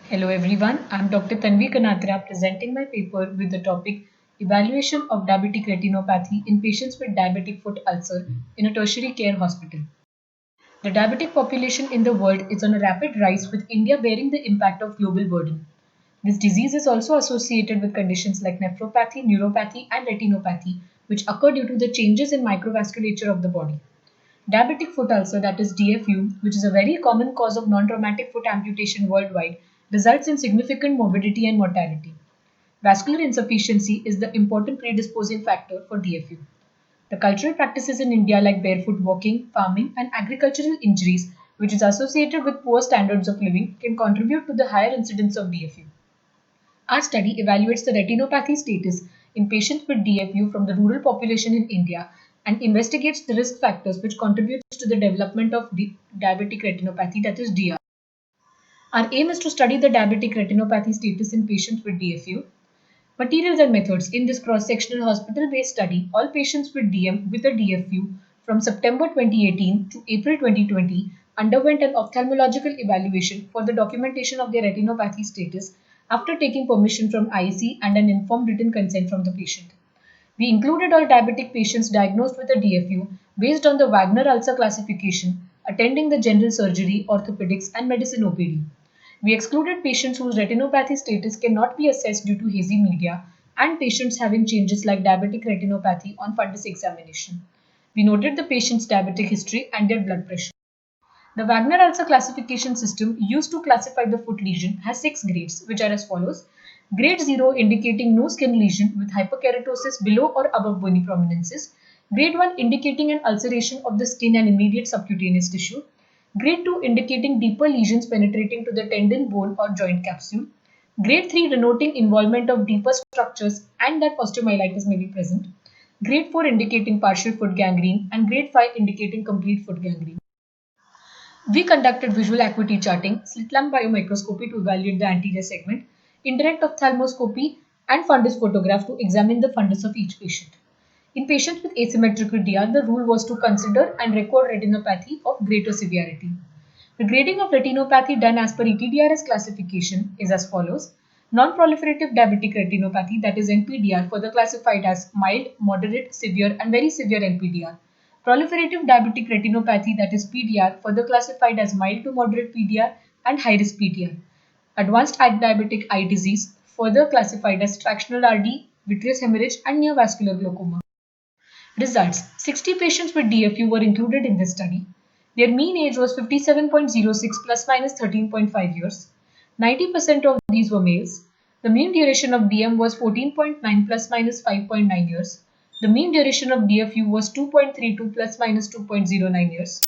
Hello everyone, I'm Dr. Tanvi Kanatra presenting my paper with the topic Evaluation of Diabetic Retinopathy in Patients with Diabetic Foot Ulcer in a Tertiary Care Hospital. The diabetic population in the world is on a rapid rise, with India bearing the impact of global burden. This disease is also associated with conditions like nephropathy, neuropathy, and retinopathy, which occur due to the changes in microvasculature of the body. Diabetic foot ulcer, that is DFU, which is a very common cause of non-traumatic foot amputation worldwide, results in significant morbidity and mortality. Vascular insufficiency is the important predisposing factor for DFU. The cultural practices in India like barefoot walking, farming, and agricultural injuries, which is associated with poor standards of living, can contribute to the higher incidence of DFU. Our study evaluates the retinopathy status in patients with DFU from the rural population in India and investigates the risk factors which contributes to the development of diabetic retinopathy, that is DR. Our aim is to study the diabetic retinopathy status in patients with DFU. Materials and methods. In this cross-sectional hospital-based study, all patients with DM with a DFU from September 2018 to April 2020 underwent an ophthalmological evaluation for the documentation of their retinopathy status after taking permission from IC and an informed written consent from the patient. We included all diabetic patients diagnosed with a DFU based on the Wagner ulcer classification, attending the general surgery, orthopedics, and medicine OPD. We excluded patients whose retinopathy status cannot be assessed due to hazy media and patients having changes like diabetic retinopathy on fundus examination. We noted the patient's diabetic history and their blood pressure. The Wagner ulcer classification system used to classify the foot lesion has 6 grades, which are as follows. Grade 0 indicating no skin lesion with hyperkeratosis below or above bony prominences. Grade 1 indicating an ulceration of the skin and immediate subcutaneous tissue. Grade 2 indicating deeper lesions penetrating to the tendon, bone or joint capsule. Grade 3 denoting involvement of deeper structures and that osteomyelitis may be present. Grade 4 indicating partial foot gangrene and grade 5 indicating complete foot gangrene. We conducted visual acuity charting, slit lamp biomicroscopy to evaluate the anterior segment, indirect ophthalmoscopy, and fundus photograph to examine the fundus of each patient. In patients with asymmetrical DR, the rule was to consider and record retinopathy of greater severity. The grading of retinopathy done as per ETDRS classification is as follows. Non-proliferative diabetic retinopathy, that is NPDR, further classified as mild, moderate, severe, and very severe NPDR. Proliferative diabetic retinopathy, that is PDR, further classified as mild to moderate PDR and high-risk PDR. Advanced diabetic eye disease, further classified as tractional RD, vitreous hemorrhage, and neovascular glaucoma. Results. 60 patients with DFU were included in this study. Their mean age was 57.06 plus minus 13.5 years. 90% of these were males. The mean duration of DM was 14.9 plus minus 5.9 years. The mean duration of DFU was 2.32 plus minus 2.09 years.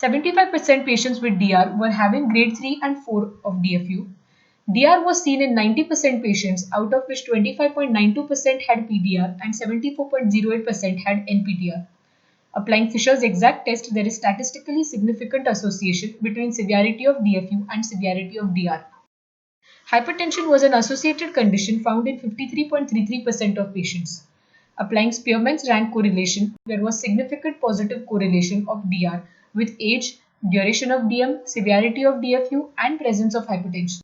75% patients with DR were having grade 3 and 4 of DFU. DR was seen in 90% patients, out of which 25.92% had PDR and 74.08% had NPDR. Applying Fisher's exact test, there is statistically significant association between severity of DFU and severity of DR. Hypertension was an associated condition found in 53.33% of patients. Applying Spearman's rank correlation, there was significant positive correlation of DR with age, duration of DM, severity of DFU, and presence of hypertension.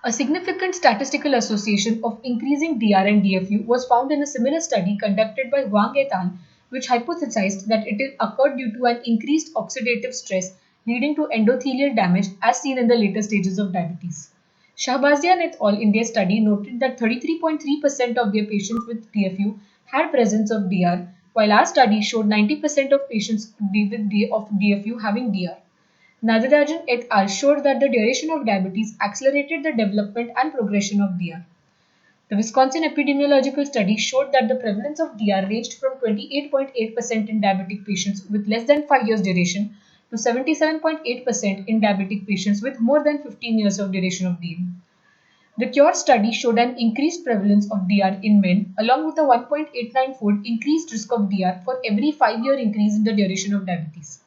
A significant statistical association of increasing DR and DFU was found in a similar study conducted by Wang et al., which hypothesized that it occurred due to an increased oxidative stress leading to endothelial damage as seen in the later stages of diabetes. Shahbazian et al. In their study noted that 33.3% of their patients with DFU had presence of DR, while our study showed 90% of patients with DFU having DR. Nadarajan et al. Showed that the duration of diabetes accelerated the development and progression of DR. The Wisconsin epidemiological study showed that the prevalence of DR ranged from 28.8% in diabetic patients with less than 5 years duration to 77.8% in diabetic patients with more than 15 years of duration of DM. The CURE study showed an increased prevalence of DR in men along with a 1.89-fold increased risk of DR for every 5-year increase in the duration of diabetes.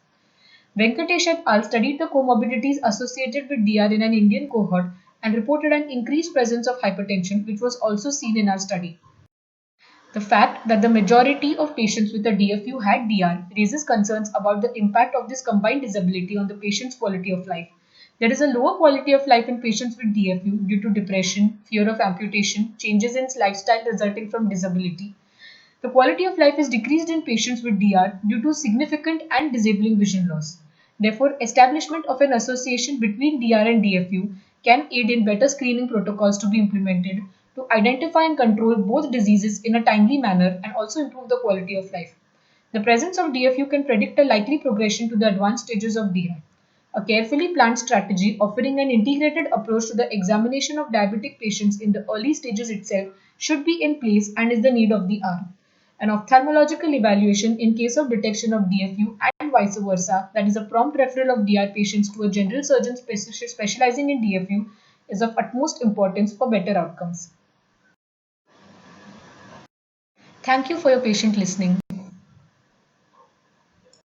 Venkatesh et al. Studied the comorbidities associated with DR in an Indian cohort and reported an increased presence of hypertension, which was also seen in our study. The fact that the majority of patients with a DFU had DR raises concerns about the impact of this combined disability on the patient's quality of life. There is a lower quality of life in patients with DFU due to depression, fear of amputation, changes in lifestyle resulting from disability. The quality of life is decreased in patients with DR due to significant and disabling vision loss. Therefore, establishment of an association between DR and DFU can aid in better screening protocols to be implemented to identify and control both diseases in a timely manner and also improve the quality of life. The presence of DFU can predict a likely progression to the advanced stages of DR. A carefully planned strategy offering an integrated approach to the examination of diabetic patients in the early stages itself should be in place and is the need of the hour. An ophthalmological evaluation in case of detection of DFU and vice versa, that is a prompt referral of DR patients to a general surgeon specializing in DFU, is of utmost importance for better outcomes. Thank you for your patient listening.